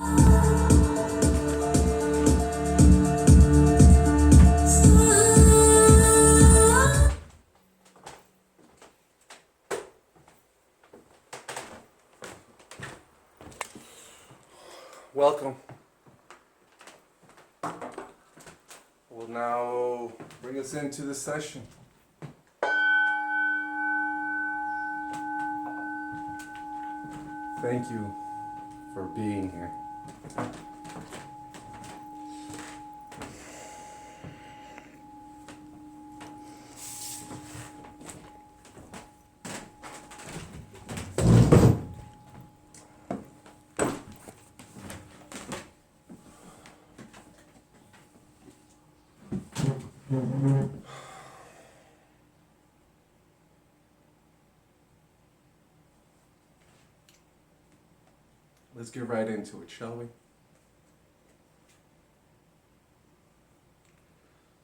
Welcome. We'll now bring us into the session. Thank you for being here. Let's get right into it, shall we? I'm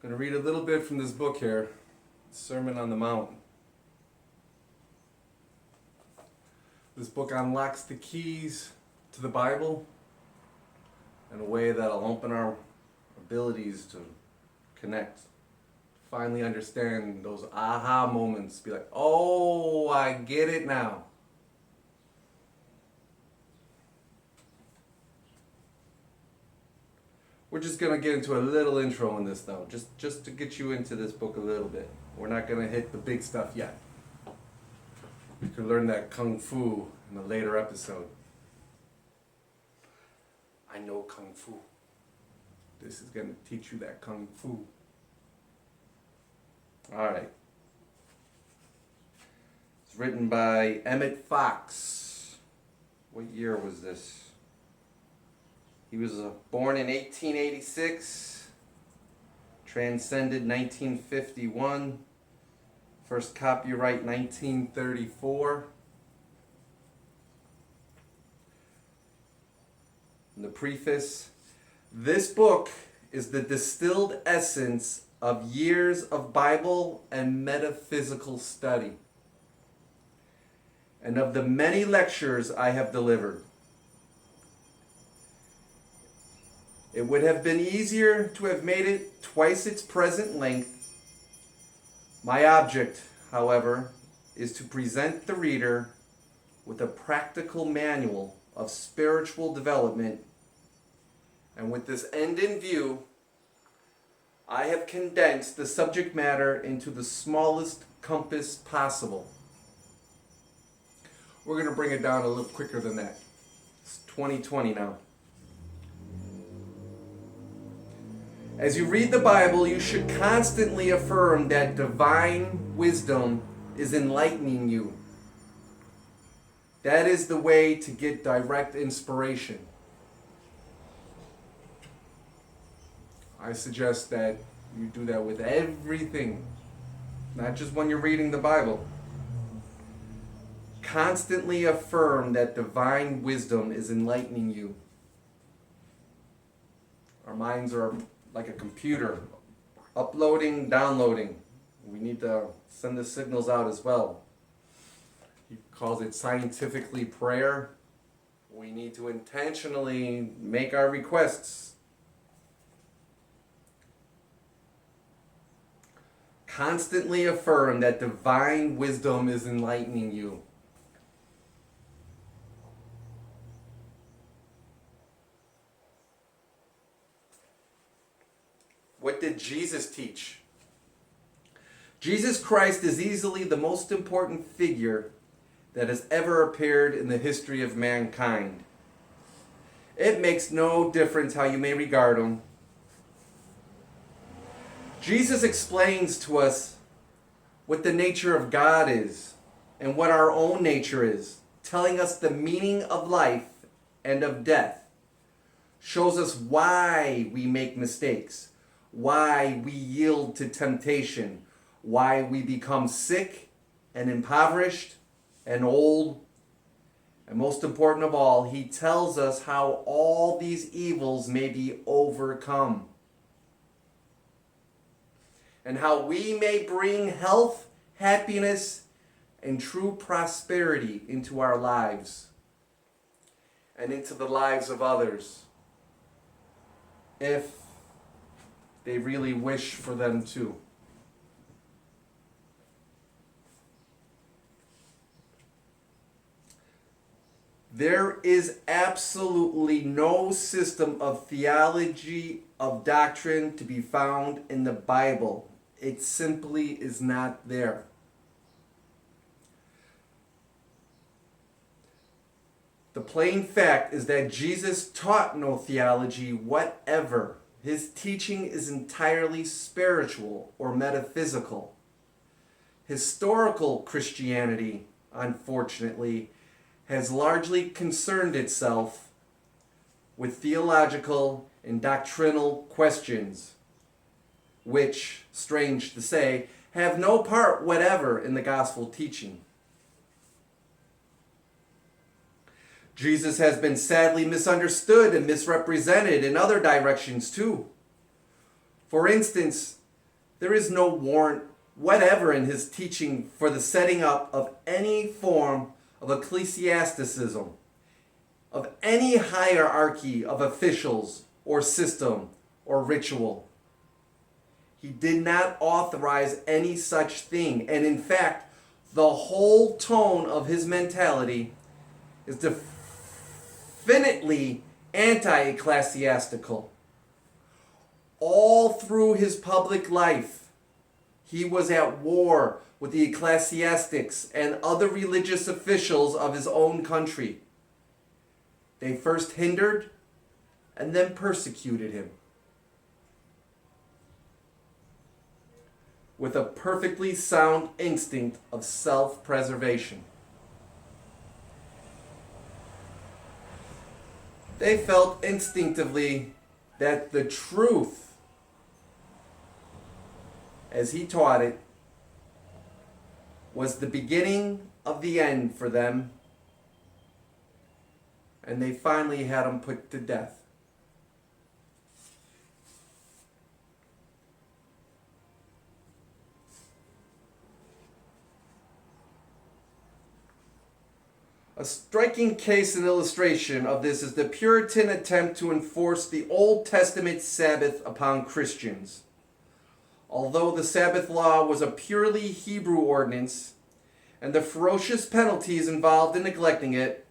going to read a little bit from this book here, Sermon on the Mount. This book unlocks the keys to the Bible in a way that'll open our abilities to connect, finally understand those aha moments, be like, oh, I get it now. We're just going to get into a little intro in this though, just to get you into this book a little bit. We're not going to hit the big stuff yet. You can learn that Kung Fu in a later episode. I know Kung Fu. This is going to teach you that Kung Fu. Alright. It's written by Emmett Fox. What year was this? He was born in 1886, transcended 1951, first copyright 1934. In the preface, this book is the distilled essence of years of Bible and metaphysical study, and of the many lectures I have delivered. It would have been easier to have made it twice its present length. My object, however, is to present the reader with a practical manual of spiritual development, and with this end in view, I have condensed the subject matter into the smallest compass possible. We're going to bring it down a little quicker than that. It's 2020 now. As you read the Bible, you should constantly affirm that divine wisdom is enlightening you. That is the way to get direct inspiration. I suggest that you do that with everything, not just when you're reading the Bible. Constantly affirm that divine wisdom is enlightening you. Our minds are like a computer, uploading, downloading. We need to send the signals out as well. He calls it scientifically prayer. We need to intentionally make our requests. Constantly affirm that divine wisdom is enlightening you. What did Jesus teach? Jesus Christ is easily the most important figure that has ever appeared in the history of mankind. It makes no difference how you may regard him. Jesus explains to us what the nature of God is and what our own nature is, telling us the meaning of life and of death, shows us why we make mistakes, why we yield to temptation, why we become sick and impoverished and old. And most important of all, he tells us how all these evils may be overcome, and how we may bring health, happiness, and true prosperity into our lives. and into the lives of others if they really wish for them to. There is absolutely no system of theology, of doctrine to be found in the Bible. It simply is not there. The plain fact is that Jesus taught no theology whatever. His teaching is entirely spiritual or metaphysical. Historical Christianity, unfortunately, has largely concerned itself with theological and doctrinal questions, which, strange to say, have no part whatever in the gospel teaching. Jesus has been sadly misunderstood and misrepresented in other directions too. For instance, there is no warrant whatever in his teaching for the setting up of any form of ecclesiasticism, of any hierarchy of officials or system or ritual. He did not authorize any such thing, and in fact, the whole tone of his mentality is definitely anti-ecclesiastical. All through his public life, he was at war with the ecclesiastics and other religious officials of his own country. They first hindered and then persecuted him. With a perfectly sound instinct of self-preservation. They felt instinctively that the truth, as he taught it, was the beginning of the end for them, and they finally had him put to death. A striking case and illustration of this is the Puritan attempt to enforce the Old Testament Sabbath upon Christians. Although the Sabbath law was a purely Hebrew ordinance, and the ferocious penalties involved in neglecting it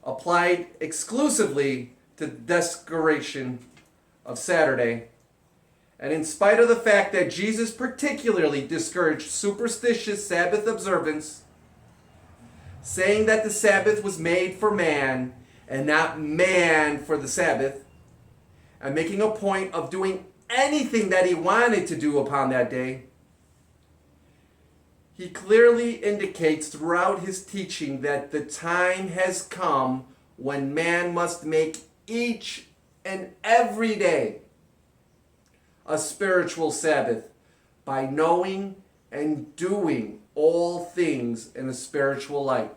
applied exclusively to the desecration of Saturday, and in spite of the fact that Jesus particularly discouraged superstitious Sabbath observance, saying that the Sabbath was made for man and not man for the Sabbath, and making a point of doing anything that he wanted to do upon that day, he clearly indicates throughout his teaching that the time has come when man must make each and every day a spiritual Sabbath by knowing and doing all things in a spiritual light.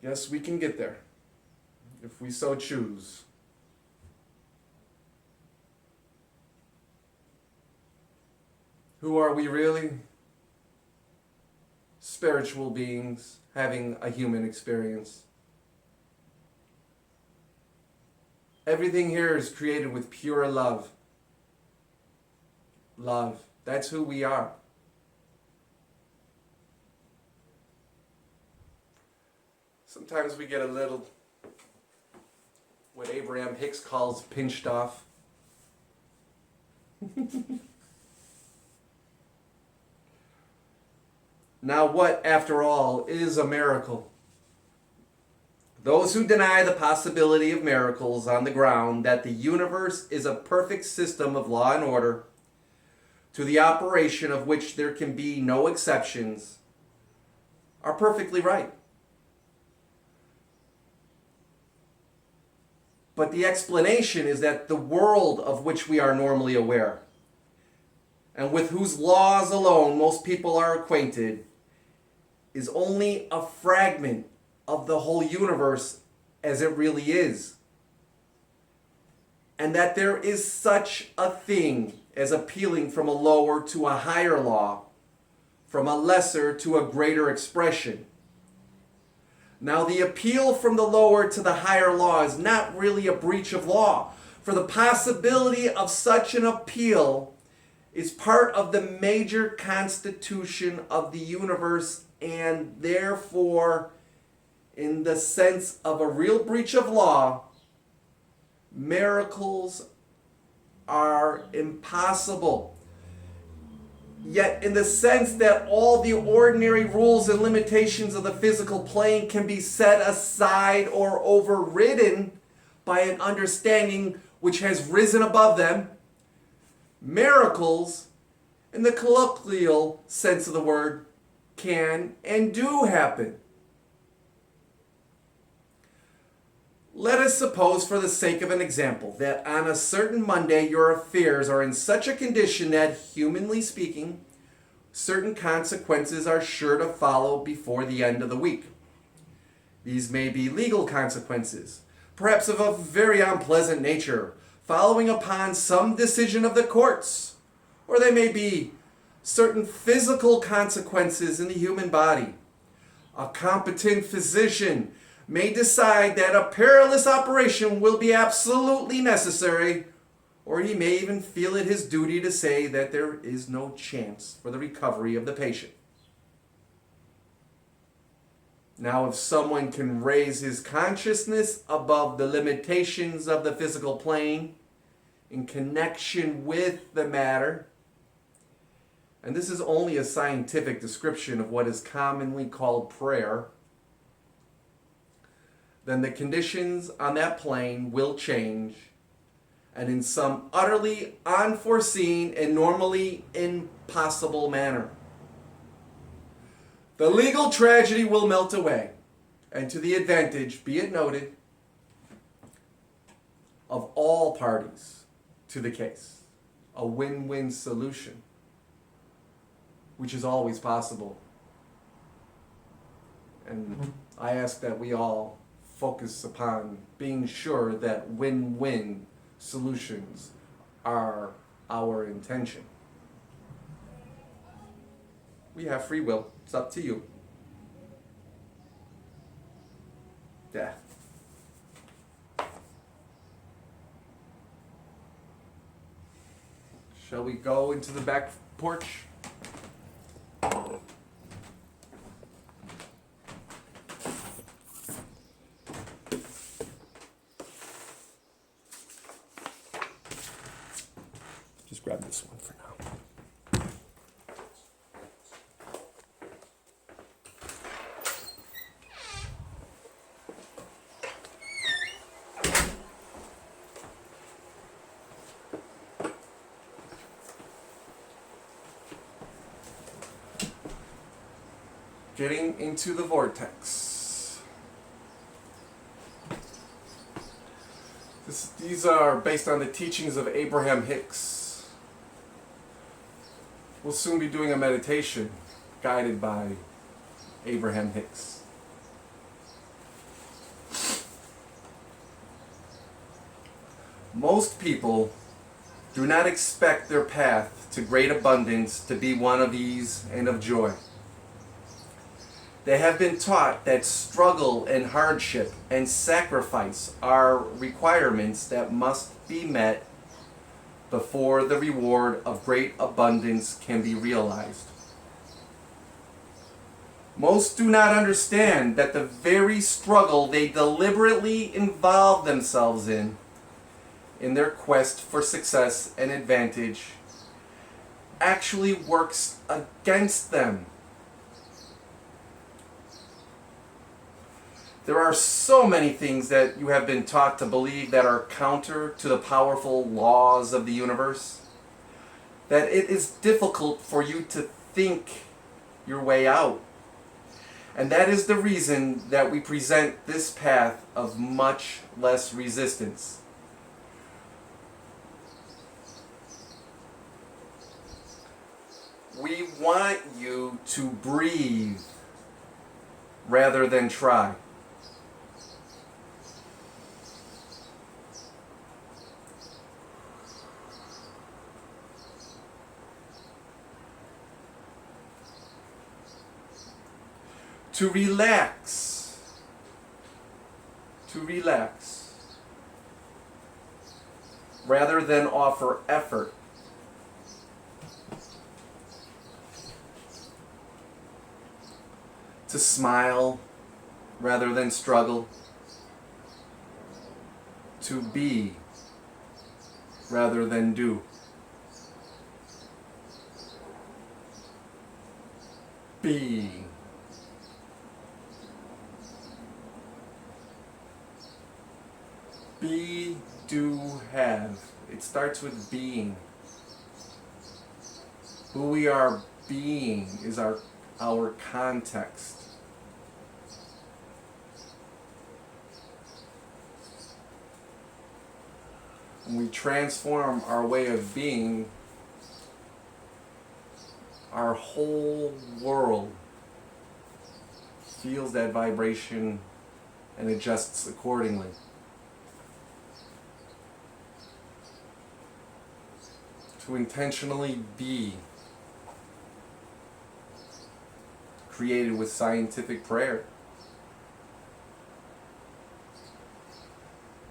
Yes, we can get there if we so choose. Who are we really? Spiritual beings having a human experience. Everything here is created with pure love. Love. That's who we are. Sometimes we get a little, what Abraham Hicks calls pinched off. Now what, after all, is a miracle? Those who deny the possibility of miracles on the ground that the universe is a perfect system of law and order, to the operation of which there can be no exceptions, are perfectly right. But the explanation is that the world of which we are normally aware, and with whose laws alone most people are acquainted, is only a fragment of the whole universe as it really is. And that there is such a thing as appealing from a lower to a higher law, from a lesser to a greater expression. Now, the appeal from the lower to the higher law is not really a breach of law, for the possibility of such an appeal is part of the major constitution of the universe, and therefore, in the sense of a real breach of law, miracles are impossible. Yet, in the sense that all the ordinary rules and limitations of the physical plane can be set aside or overridden by an understanding which has risen above them, miracles, in the colloquial sense of the word, can and do happen. Let us suppose, for the sake of an example, that on a certain Monday your affairs are in such a condition that, humanly speaking, certain consequences are sure to follow before the end of the week. These may be legal consequences, perhaps of a very unpleasant nature, following upon some decision of the courts, or they may be certain physical consequences in the human body. A competent physician may decide that a perilous operation will be absolutely necessary, or he may even feel it his duty to say that there is no chance for the recovery of the patient. Now, if someone can raise his consciousness above the limitations of the physical plane in connection with the matter, and this is only a scientific description of what is commonly called prayer, then the conditions on that plane will change, and in some utterly unforeseen and normally impossible manner. The legal tragedy will melt away, and to the advantage, be it noted, of all parties to the case. A win-win solution, which is always possible. And I ask that we all focus upon being sure that win-win solutions are our intention. We have free will. It's up to you. Yeah. Shall we go into the back porch? Just grab this one for now. Getting into the vortex. These are based on the teachings of Abraham Hicks. We'll soon be doing a meditation guided by Abraham Hicks. Most people do not expect their path to great abundance to be one of ease and of joy. They have been taught that struggle and hardship and sacrifice are requirements that must be met before the reward of great abundance can be realized. Most do not understand that the very struggle they deliberately involve themselves in their quest for success and advantage, actually works against them. There are so many things that you have been taught to believe that are counter to the powerful laws of the universe, that it is difficult for you to think your way out. And that is the reason that we present this path of much less resistance. We want you to breathe rather than try. To relax to relax rather than offer effort. To smile rather than struggle. To be rather than do. Be. Be, do, have. It starts with being. Who we are being is our context. When we transform our way of being, our whole world feels that vibration and adjusts accordingly. To intentionally be created with scientific prayer.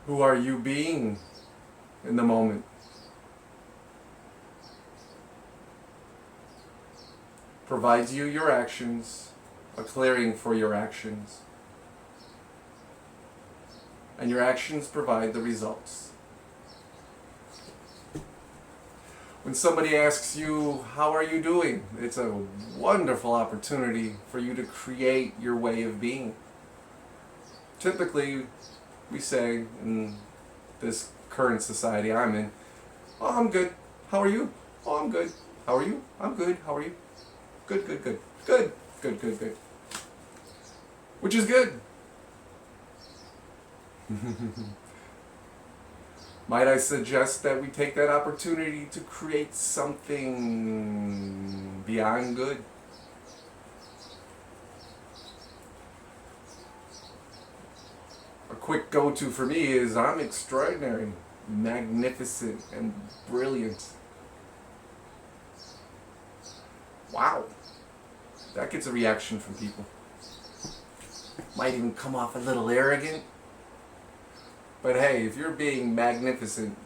Who are you being in the moment? Provides you your actions, a clearing for your actions. And your actions provide the results. When somebody asks you, how are you doing? It's a wonderful opportunity for you to create your way of being. Typically, we say in this current society I'm in, oh, I'm good. How are you? Oh, I'm good. How are you? I'm good. How are you? Good, good, good. Good, good, good, good. Which is good. Might I suggest that we take that opportunity to create something beyond good? A quick go-to for me is I'm extraordinary, magnificent, and brilliant. Wow. That gets a reaction from people. Might even come off a little arrogant. But hey, if you're being magnificent,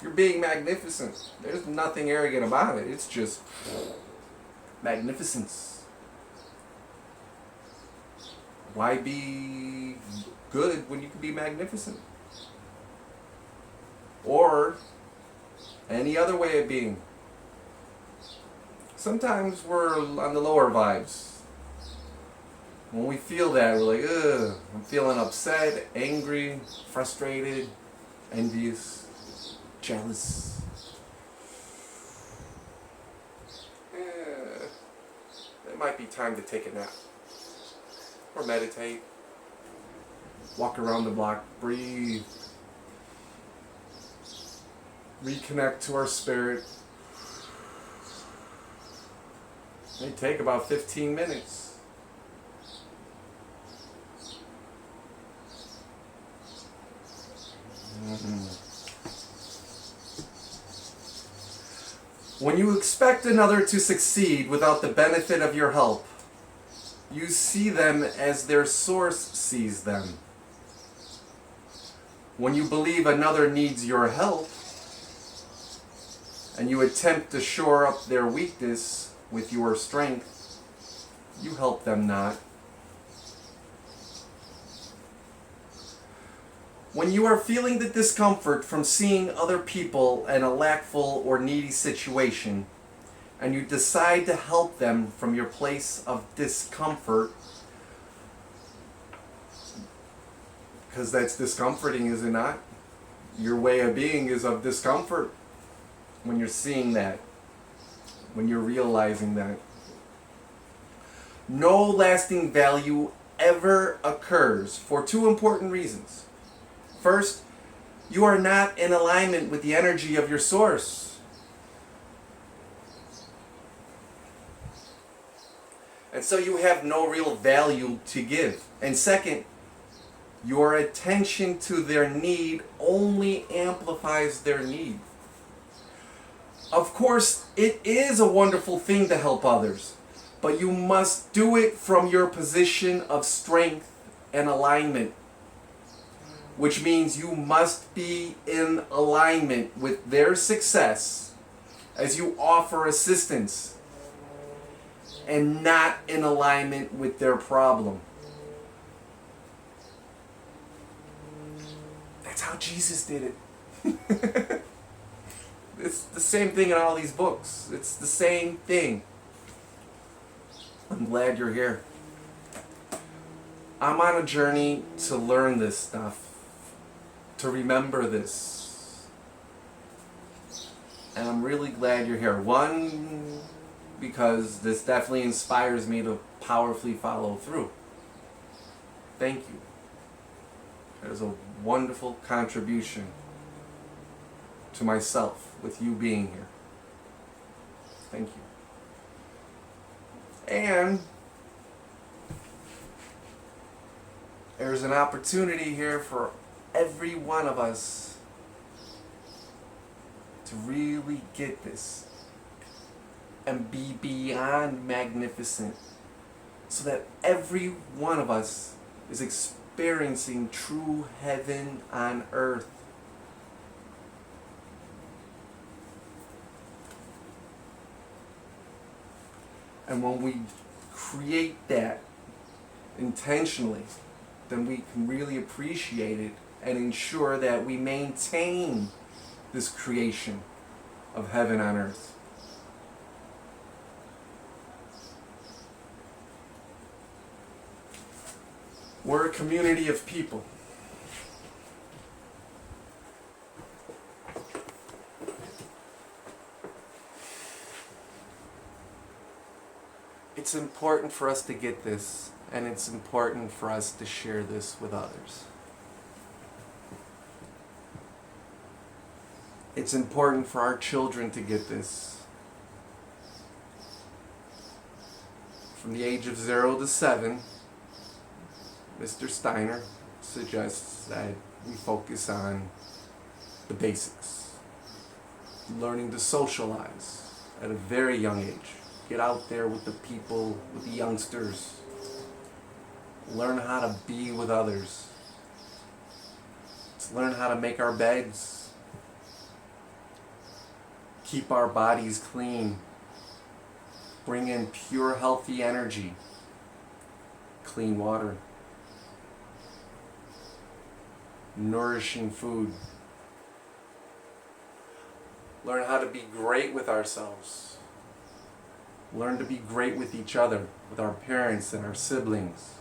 there's nothing arrogant about it. It's just magnificence. Why be good when you can be magnificent? Or any other way of being. Sometimes we're on the lower vibes. When we feel that, we're like, ugh, I'm feeling upset, angry, frustrated, envious, jealous. It might be time to take a nap. Or meditate. Walk around the block, breathe. Reconnect to our spirit. It may take about 15 minutes. When you expect another to succeed without the benefit of your help, you see them as their source sees them. When you believe another needs your help, and you attempt to shore up their weakness with your strength, you help them not. When you are feeling the discomfort from seeing other people in a lackful or needy situation, and you decide to help them from your place of discomfort, because that's discomforting, is it not? Your way of being is of discomfort when you're seeing that, when you're realizing that. No lasting value ever occurs for two important reasons. First, you are not in alignment with the energy of your source. And so you have no real value to give. And second, your attention to their need only amplifies their need. Of course, it is a wonderful thing to help others, but you must do it from your position of strength and alignment, which means you must be in alignment with their success as you offer assistance, and not in alignment with their problem. That's how Jesus did it. It's the same thing in all these books. It's the same thing. I'm glad you're here. I'm on a journey to learn this stuff, to remember this. And I'm really glad you're here. One, because this definitely inspires me to powerfully follow through. Thank you. That is a wonderful contribution to myself with you being here. Thank you. And there's an opportunity here for every one of us to really get this and be beyond magnificent, so that every one of us is experiencing true heaven on earth. And when we create that intentionally, then we can really appreciate it and ensure that we maintain this creation of heaven on earth. We're a community of people. It's important for us to get this, and it's important for us to share this with others. It's important for our children to get this. From the age of 0 to 7, Mr. Steiner suggests that we focus on the basics. Learning to socialize at a very young age. Get out there with the people, with the youngsters. Learn how to be with others. Let's learn how to make our beds. Keep our bodies clean. Bring in pure, healthy energy. Clean water. Nourishing food. Learn how to be great with ourselves. Learn to be great with each other, with our parents and our siblings.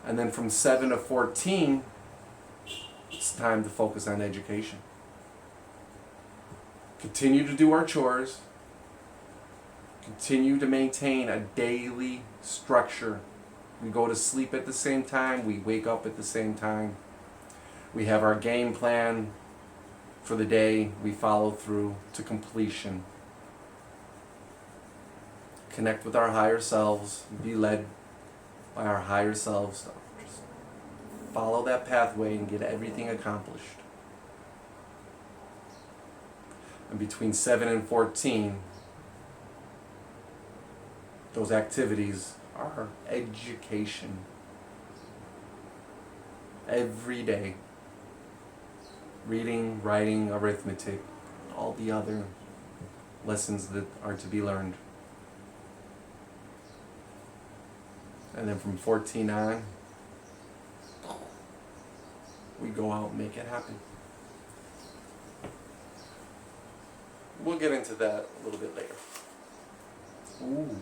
And then from 7 to 14, it's time to focus on education. Continue to do our chores. Continue to maintain a daily structure. We go to sleep at the same time. We wake up at the same time. We have our game plan for the day. We follow through to completion. Connect with our higher selves. Be led by our higher selves. Just follow that pathway and get everything accomplished. And between 7 and 14, those activities are education. Every day. Reading, writing, arithmetic, all the other lessons that are to be learned. And then from 14 on, we go out and make it happen. We'll get into that a little bit later. Ooh.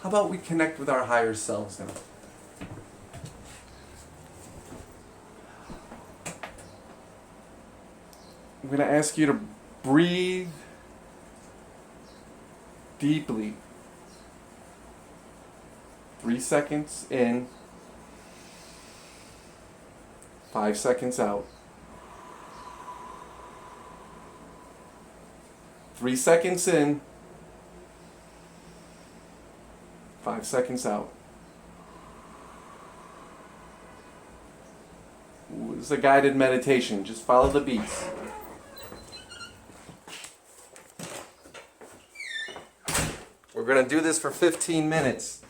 How about we connect with our higher selves now? I'm going to ask you to breathe deeply. 3 seconds in, 5 seconds out. 3 seconds in, 5 seconds out. Ooh, this is a guided meditation. Just follow the beats. We're going to do this for 15 minutes.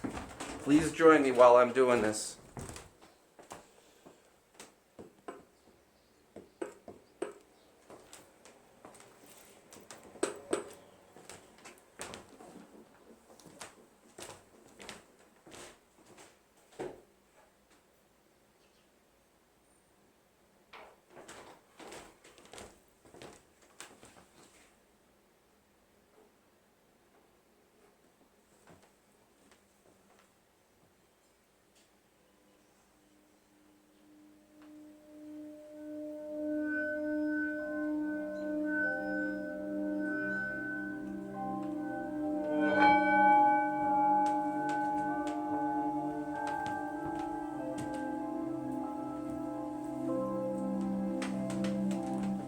Please join me while I'm doing this.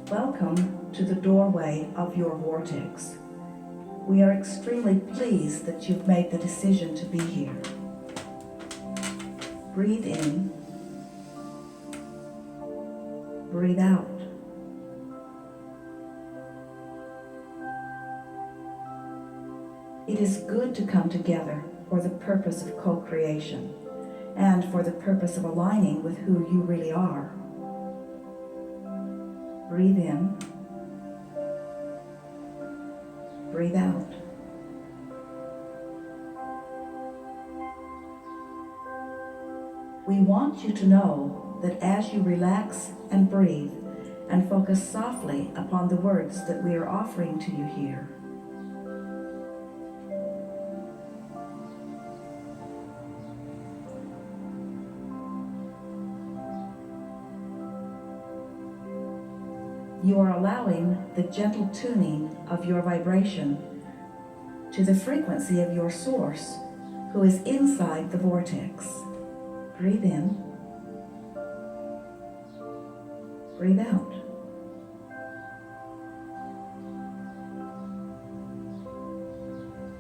Welcome to the doorway of your vortex. We are extremely pleased that you've made the decision to be here. Breathe in, breathe out. It is good to come together for the purpose of co-creation and for the purpose of aligning with who you really are. Breathe in, breathe out. We want you to know that as you relax and breathe and focus softly upon the words that we are offering to you here, you are allowing the gentle tuning of your vibration to the frequency of your source, who is inside the vortex. Breathe in, breathe out.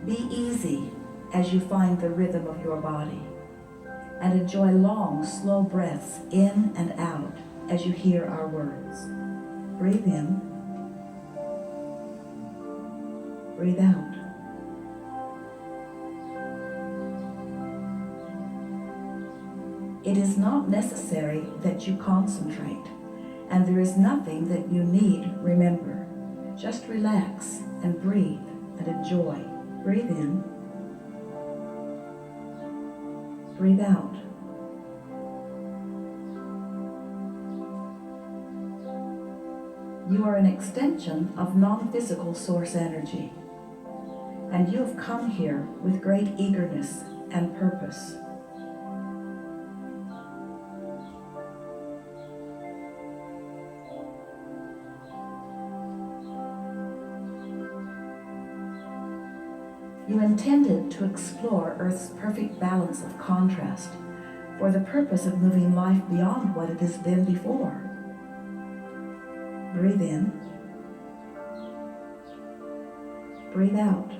Be easy as you find the rhythm of your body, and enjoy long, slow breaths in and out as you hear our words. Breathe in, breathe out. It is not necessary that you concentrate, and there is nothing that you need remember. Just relax and breathe and enjoy. Breathe in, breathe out. You are an extension of non-physical source energy, and you have come here with great eagerness and purpose. You intended to explore Earth's perfect balance of contrast for the purpose of moving life beyond what it has been before. Breathe in, breathe out.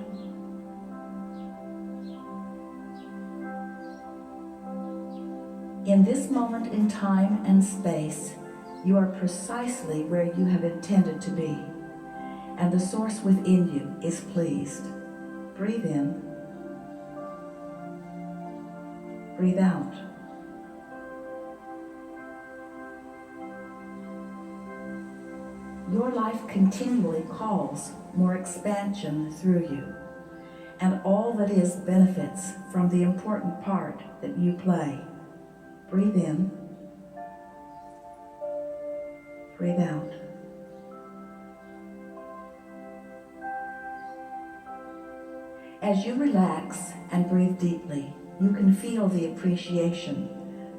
In this moment in time and space, you are precisely where you have intended to be, and the source within you is pleased. Breathe in, breathe out. Your life continually calls more expansion through you, and all that is benefits from the important part that you play. Breathe in, breathe out. As you relax and breathe deeply, you can feel the appreciation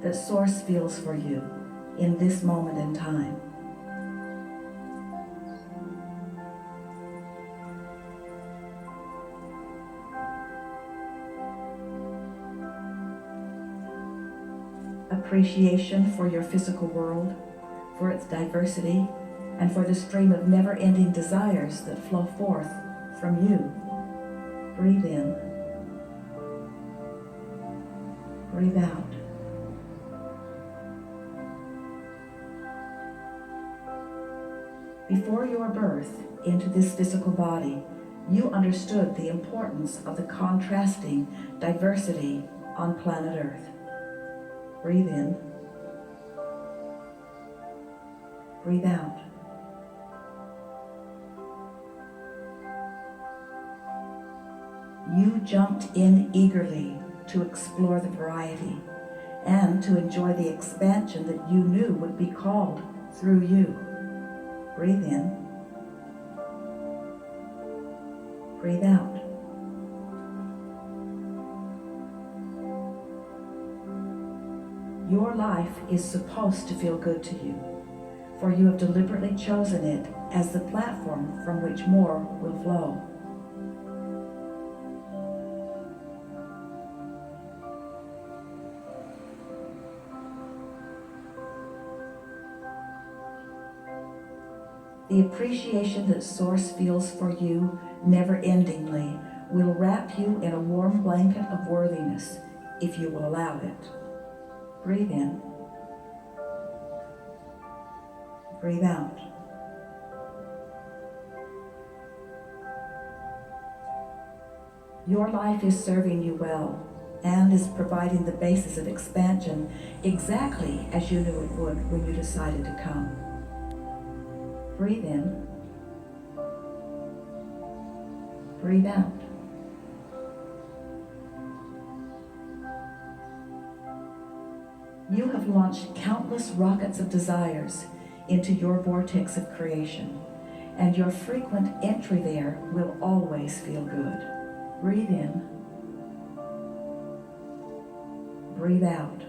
that Source feels for you in this moment in time. Appreciation for your physical world, for its diversity, and for the stream of never-ending desires that flow forth from you. Breathe in, breathe out. Before your birth into this physical body, you understood the importance of the contrasting diversity on planet Earth. Breathe in. Breathe out. You jumped in eagerly to explore the variety and to enjoy the expansion that you knew would be called through you. Breathe in. Breathe out. Your life is supposed to feel good to you, for you have deliberately chosen it as the platform from which more will flow. The appreciation that Source feels for you never-endingly will wrap you in a warm blanket of worthiness if you will allow it. Breathe in. Breathe out. Your life is serving you well and is providing the basis of expansion exactly as you knew it would when you decided to come. Breathe in. Breathe out. You have launched countless rockets of desires into your vortex of creation, and your frequent entry there will always feel good. Breathe in. Breathe out.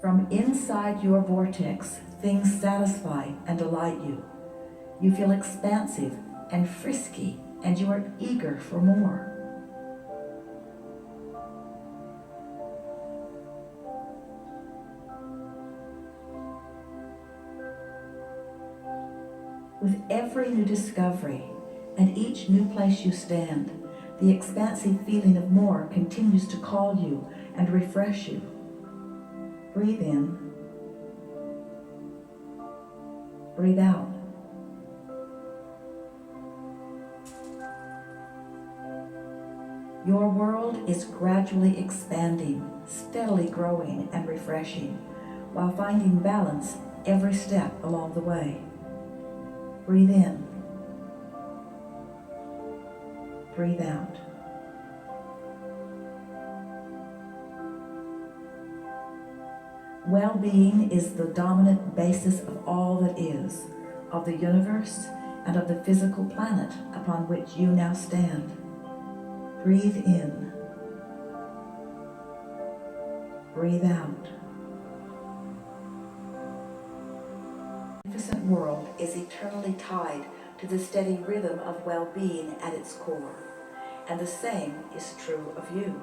From inside your vortex, things satisfy and delight you. You feel expansive and frisky, and you are eager for more. With every new discovery and each new place you stand, the expansive feeling of more continues to call you and refresh you. Breathe in. Breathe out. Your world is gradually expanding, steadily growing and refreshing, while finding balance every step along the way. Breathe in. Breathe out. Well-being is the dominant basis of all that is, of the universe and of the physical planet upon which you now stand. Breathe in. Breathe out. The magnificent world is eternally tied to the steady rhythm of well-being at its core, and the same is true of you.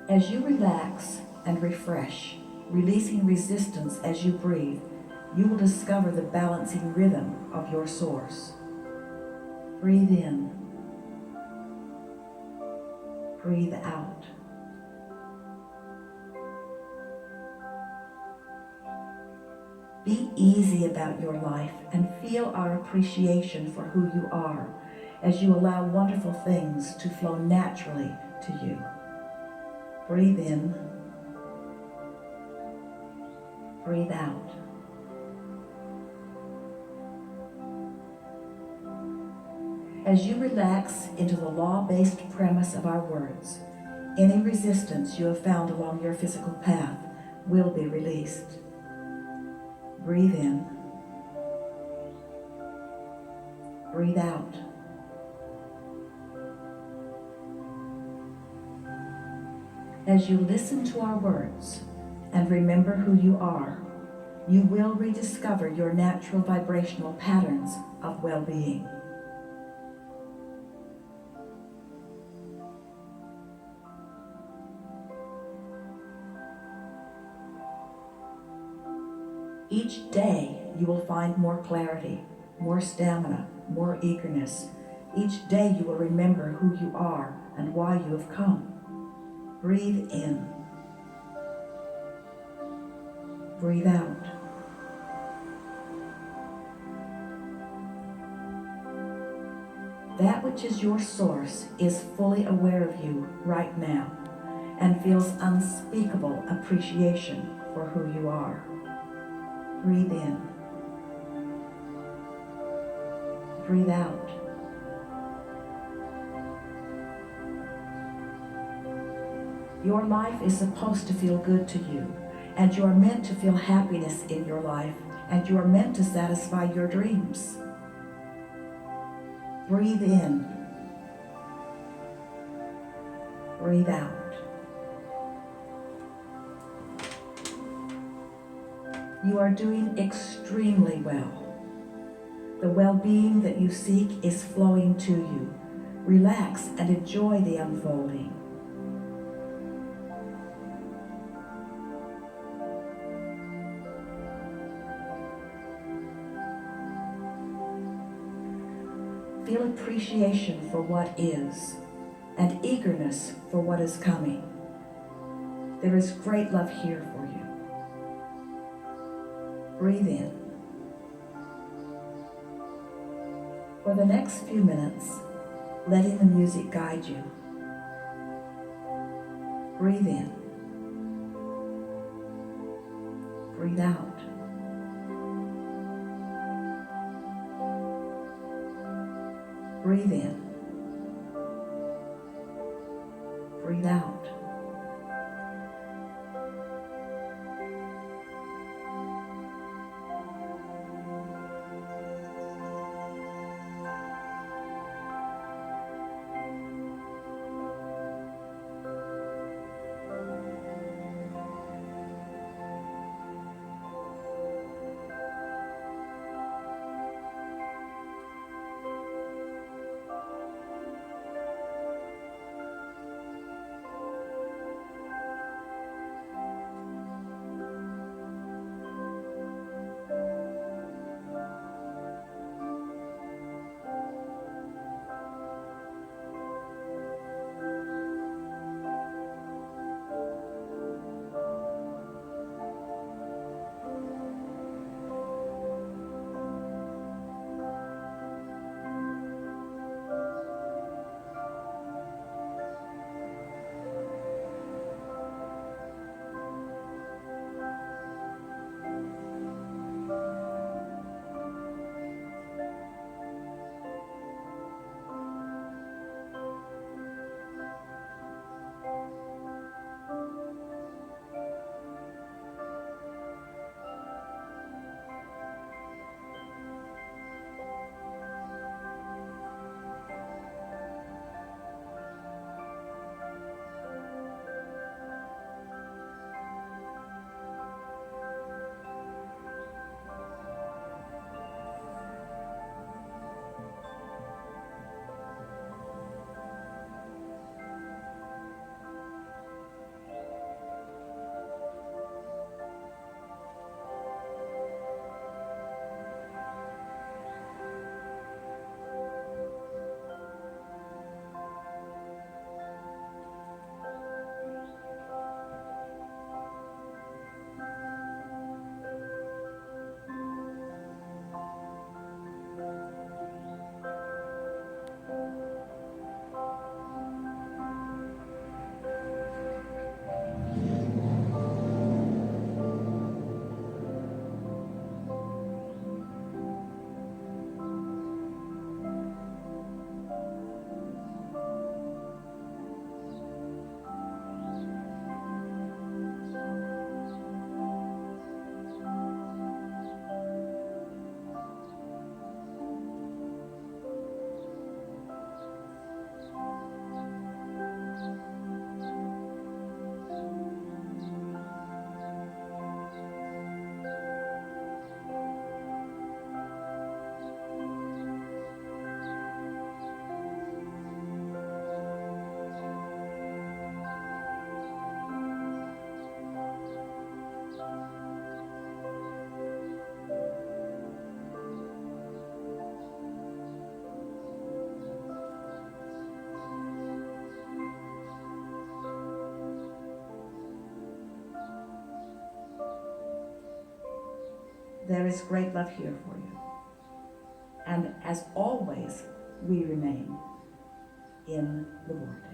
As you relax and refresh, releasing resistance as you breathe, you will discover the balancing rhythm of your source. Breathe in. Breathe out. Be easy about your life and feel our appreciation for who you are as you allow wonderful things to flow naturally to you. Breathe in. Breathe out. As you relax into the law-based premise of our words, any resistance you have found along your physical path will be released. Breathe in. Breathe out. As you listen to our words and remember who you are, you will rediscover your natural vibrational patterns of well-being. Each day you will find more clarity, more stamina, more eagerness. Each day you will remember who you are and why you have come. Breathe in. Breathe out. That which is your source is fully aware of you right now and feels unspeakable appreciation for who you are. Breathe in. Breathe out. Your life is supposed to feel good to you, and you are meant to feel happiness in your life, and you are meant to satisfy your dreams. Breathe in. Breathe out. You are doing extremely well. The well-being that you seek is flowing to you. Relax and enjoy the unfolding. Feel appreciation for what is and eagerness for what is coming. There is great love here for you. Breathe in. For the next few minutes, letting the music guide you. Breathe in. Breathe out. Breathe in. Breathe out. There is great love here for you. And as always, we remain in the vortex.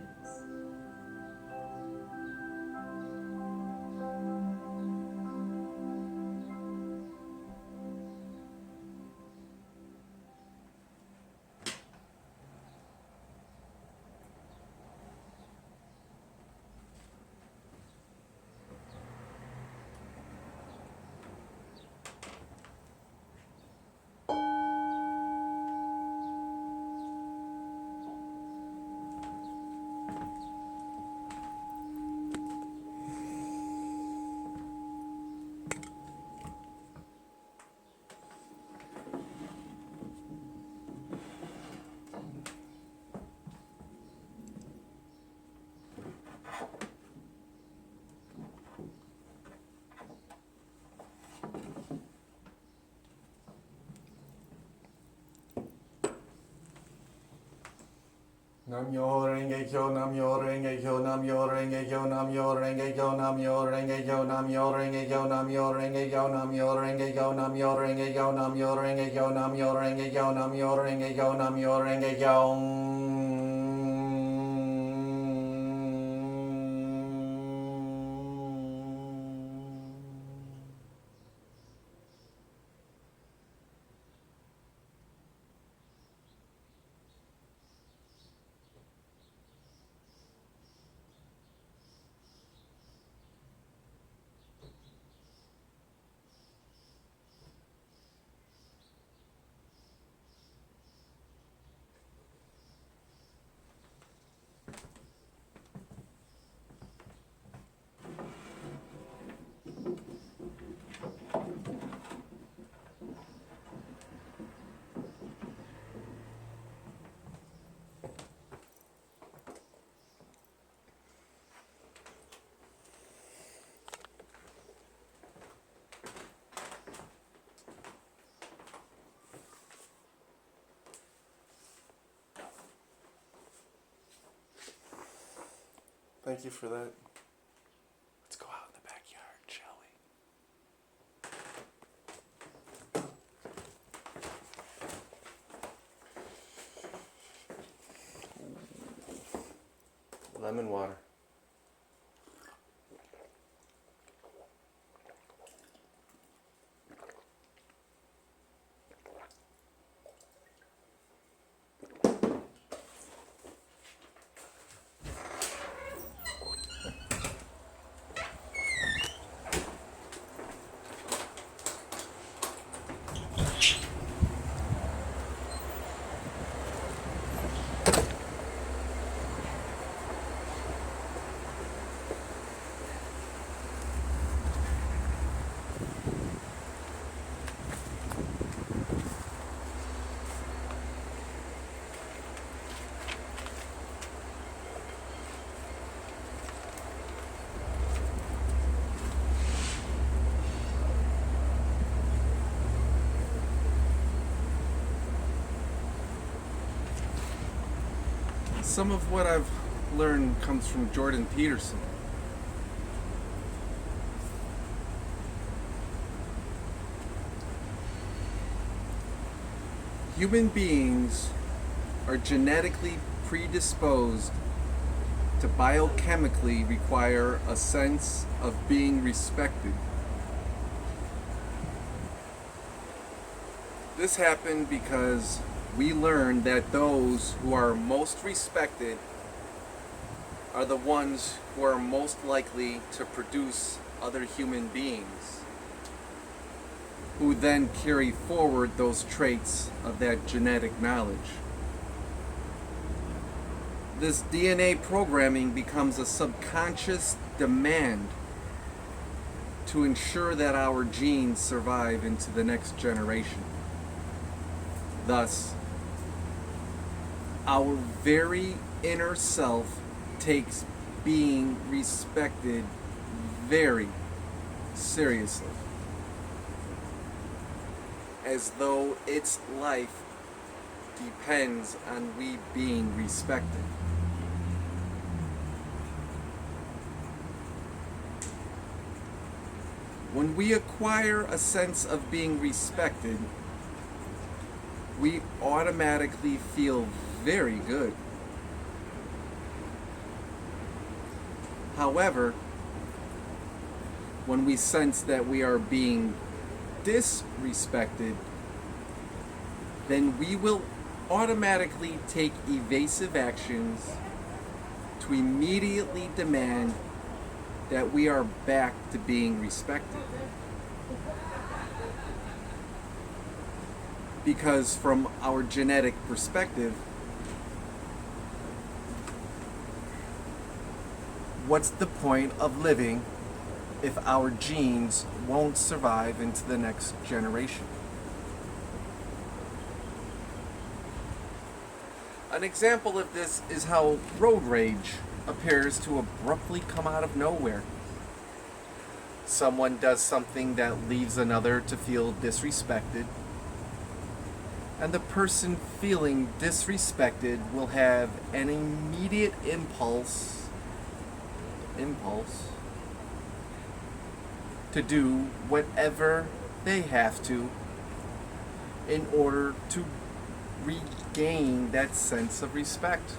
Nam yo renge kyo, nam yo renge kyo, nam yo renge kyo, nam yo renge kyo, nam yo renge kyo, nam yo renge kyo, nam yo renge kyo, nam yo renge kyo, nam yo renge kyo, nam yo renge kyo, nam yo renge kyo, nam yo renge kyo, nam yo renge kyo. Thank you for that. Let's go out in the backyard, shall we? Lemon water. Some of what I've learned comes from Jordan Peterson. Human beings are genetically predisposed to biochemically require a sense of being respected. This happened because we learned that those who are most respected are the ones who are most likely to produce other human beings, who then carry forward those traits of that genetic knowledge. This DNA programming becomes a subconscious demand to ensure that our genes survive into the next generation. Thus, our very inner self takes being respected very seriously, as though its life depends on we being respected. When we acquire a sense of being respected, we automatically feel very good. However, when we sense that we are being disrespected, then we will automatically take evasive actions to immediately demand that we are back to being respected. Because from our genetic perspective, what's the point of living if our genes won't survive into the next generation? An example of this is how road rage appears to abruptly come out of nowhere. Someone does something that leaves another to feel disrespected, and the person feeling disrespected will have an immediate impulse to do whatever they have to in order to regain that sense of respect.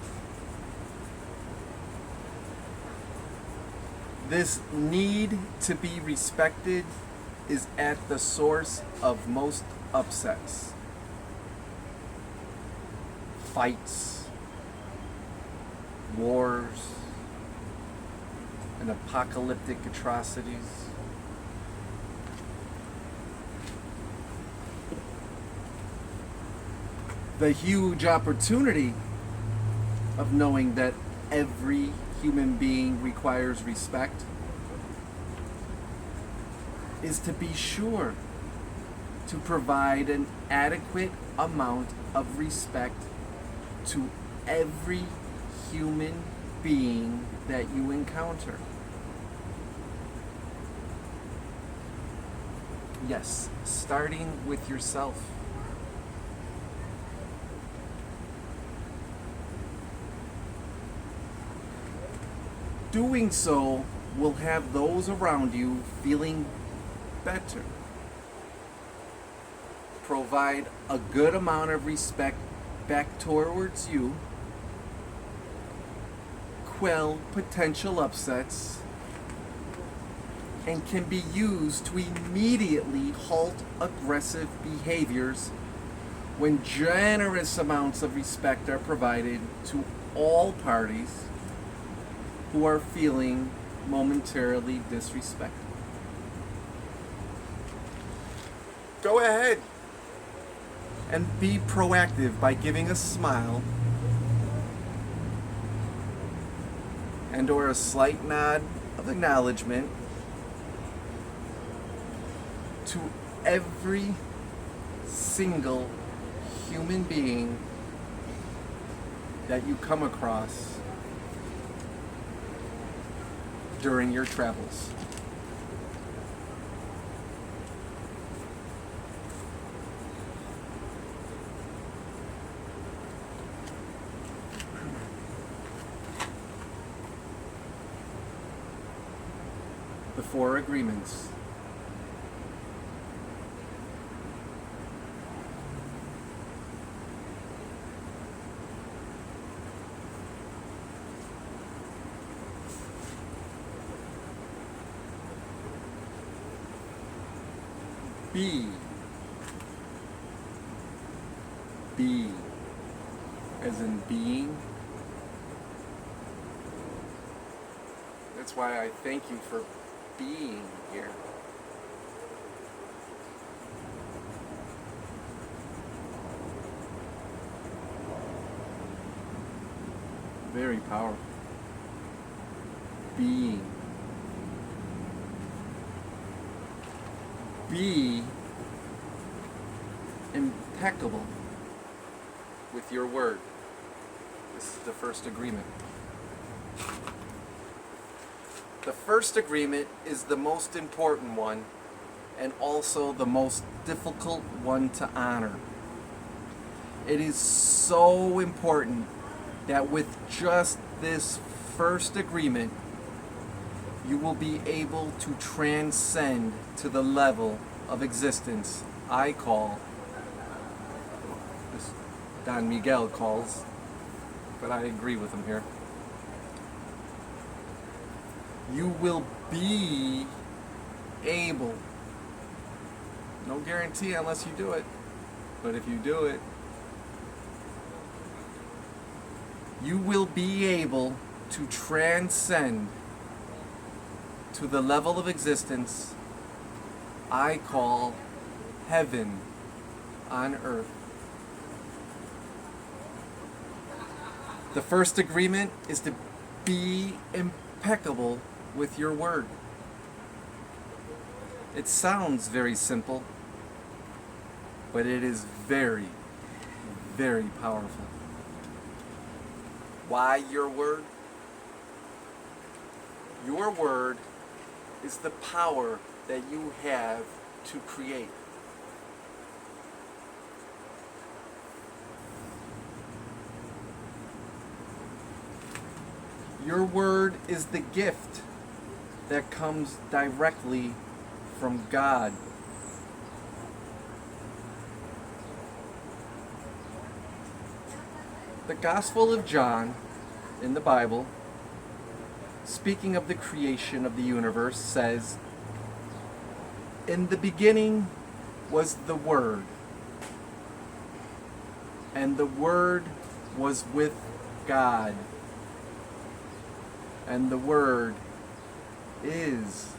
This need to be respected is at the source of most upsets, fights, wars, and apocalyptic atrocities. The huge opportunity of knowing that every human being requires respect is to be sure to provide an adequate amount of respect to every human being that you encounter. Yes, starting with yourself. Doing so will have those around you feeling better. Provide a good amount of respect back towards you. Quell potential upsets, and can be used to immediately halt aggressive behaviors when generous amounts of respect are provided to all parties who are feeling momentarily disrespected. Go ahead and be proactive by giving a smile and or a slight nod of acknowledgement to every single human being that you come across during your travels. The 4 agreements. Be as in being. That's why I thank you for being here. Very powerful. Being. Be impeccable with your word. This is the first agreement. The first agreement is the most important one and also the most difficult one to honor. It is so important that with just this first agreement, you will be able to transcend to the level of existence I call, this Don Miguel calls, but I agree with him here. You will be able, no guarantee unless you do it, but if you do it, you will be able to transcend to the level of existence I call heaven on earth. The first agreement is to be impeccable with your word. It sounds very simple, but it is very, very powerful. Why your word? Your word is the power that you have to create. Your word is the gift that comes directly from God. The Gospel of John in the Bible, speaking of the creation of the universe, says, "In the beginning was the Word, and the Word was with God, and the Word is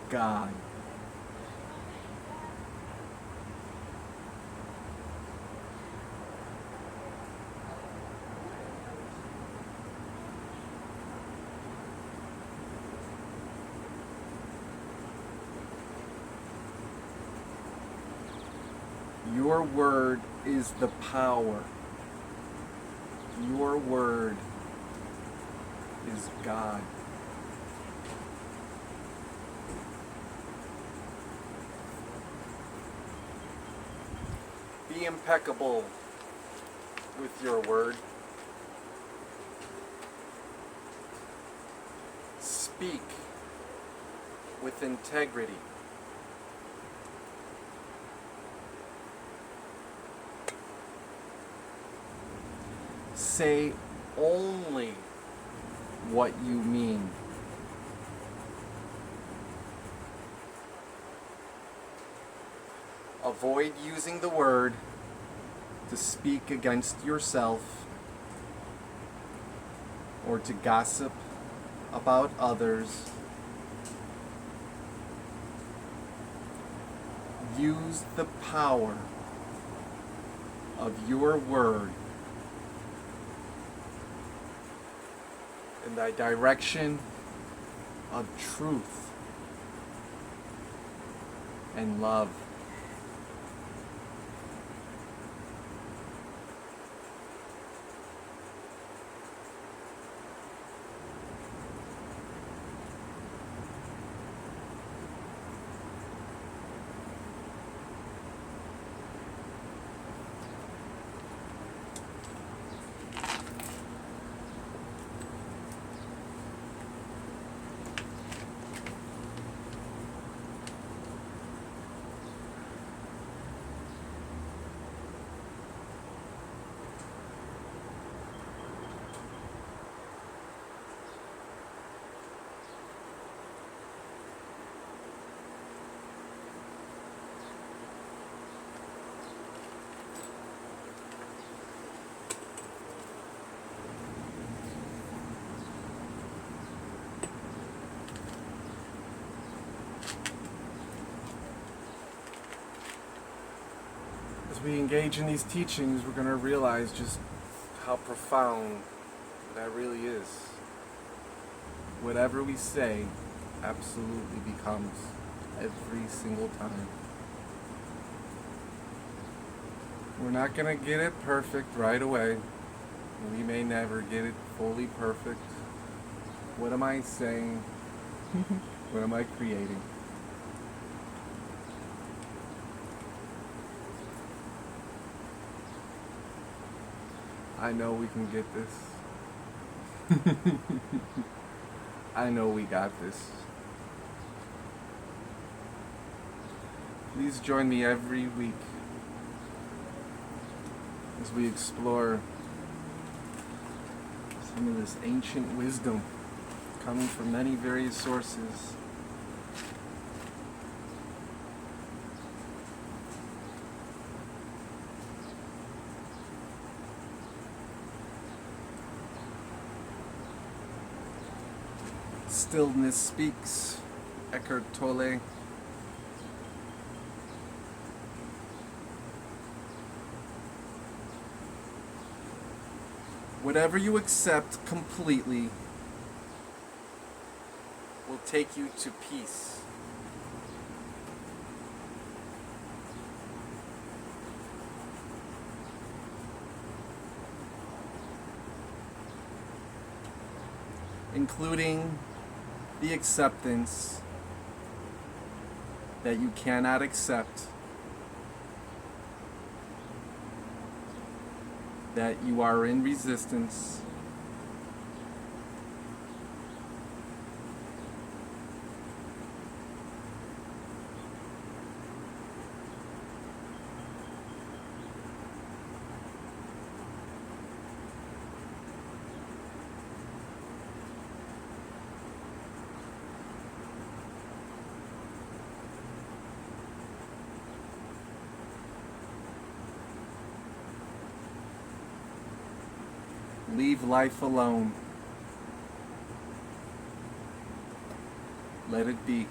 God." Your word is the power. Your word is God. Be impeccable with your word. Speak with integrity. Say only what you mean. Avoid using the word to speak against yourself or to gossip about others. Use the power of your word in the direction of truth and love. As we engage in these teachings, we're going to realize just how profound that really is. Whatever we say absolutely becomes every single time. We're not going to get it perfect right away. We may never get it fully perfect. What am I saying? What am I creating? I know we can get this. I know we got this. Please join me every week as we explore some of this ancient wisdom coming from many various sources. Stillness Speaks, Eckhart Tolle. Whatever you accept completely will take you to peace. Including the acceptance that you cannot accept, that you are in resistance, leave life alone. Let it be.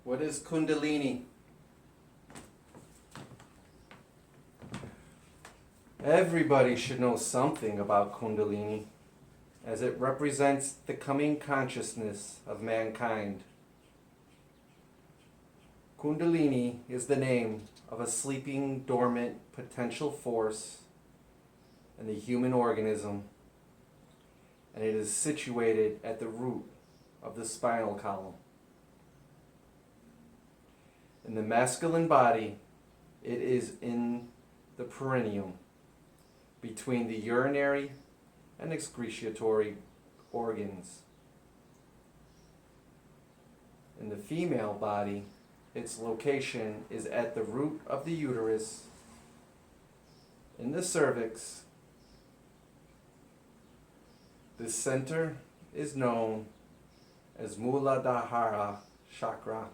What is Kundalini? Everybody should know something about Kundalini, as it represents the coming consciousness of mankind. Kundalini is the name of a sleeping, dormant potential force in the human organism, and it is situated at the root of the spinal column. In the masculine body, it is in the perineum, between the urinary and excretory organs. In the female body, its location is at the root of the uterus, in the cervix. This center is known as Muladhara chakra,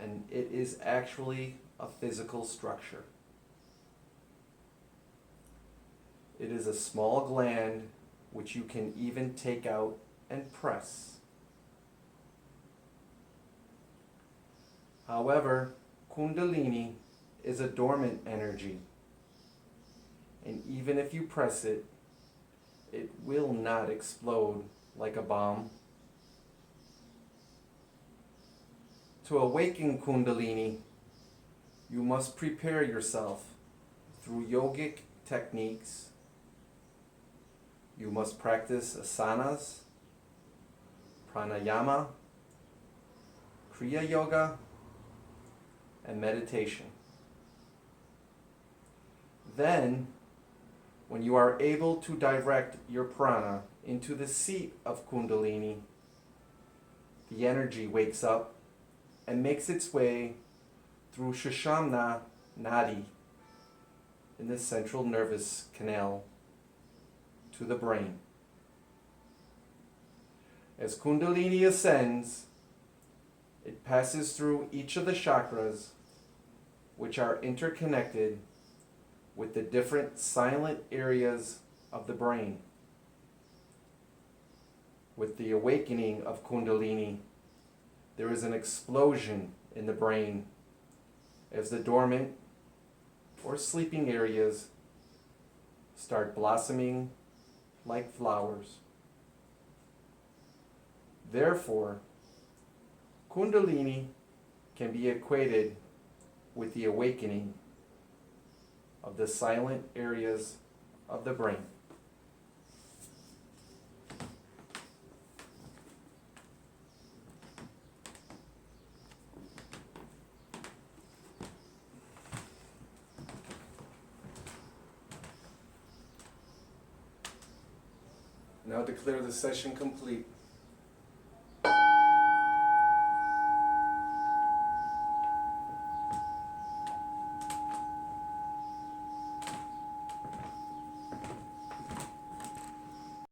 and it is actually a physical structure. It is a small gland which you can even take out and press. However, Kundalini is a dormant energy, and even if you press it, it will not explode like a bomb. To awaken Kundalini, you must prepare yourself through yogic techniques. You must practice asanas, pranayama, kriya yoga, and meditation. Then, when you are able to direct your prana into the seat of Kundalini, the energy wakes up and makes its way through Shashamna nadi, in the central nervous canal to the brain. As Kundalini ascends, it passes through each of the chakras, which are interconnected with the different silent areas of the brain. With the awakening of Kundalini, there is an explosion in the brain as the dormant or sleeping areas start blossoming like flowers. Therefore, Kundalini can be equated with the awakening of the silent areas of the brain. Now declare the session complete.